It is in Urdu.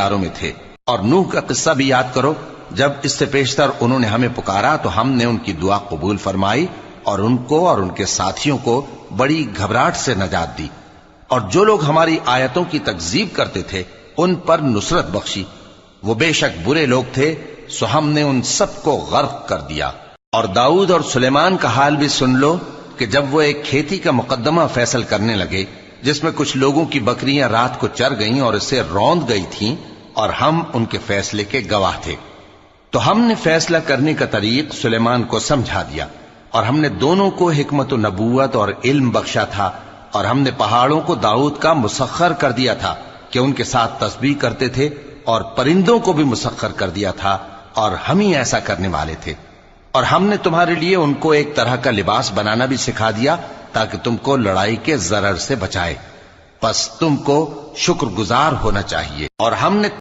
داروں میں تھے۔ اور نوح کا قصہ بھی یاد کرو، جب اس سے پیشتر انہوں نے ہمیں پکارا تو ہم نے ان کی دعا قبول فرمائی اور ان کو اور ان کے ساتھیوں کو بڑی گھبراہٹ سے نجات دی، اور جو لوگ ہماری آیتوں کی تکذیب کرتے تھے ان پر نصرت بخشی۔ وہ بے شک برے لوگ تھے، سو ہم نے ان سب کو غرق کر دیا۔ اور داؤد اور سلیمان کا حال بھی سن لو کہ جب وہ ایک کھیتی کا مقدمہ فیصل کرنے لگے جس میں کچھ لوگوں کی بکریاں رات کو چر گئیں اور اسے روند گئی تھیں، اور ہم ان کے فیصلے کے گواہ تھے، تو ہم نے فیصلہ کرنے کا طریق سلیمان کو سمجھا دیا، اور ہم نے دونوں کو حکمت و نبوت اور علم بخشا تھا، اور ہم نے پہاڑوں کو داؤد کا مسخر کر دیا تھا کہ ان کے ساتھ تسبیح کرتے تھے، اور پرندوں کو بھی مسخر کر دیا تھا، اور ہم ہی ایسا کرنے والے تھے۔ اور ہم نے تمہارے لیے ان کو ایک طرح کا لباس بنانا بھی سکھا دیا تاکہ تم کو لڑائی کے ضرر سے بچائے، پس تم کو شکر گزار ہونا چاہیے۔ اور ہم نے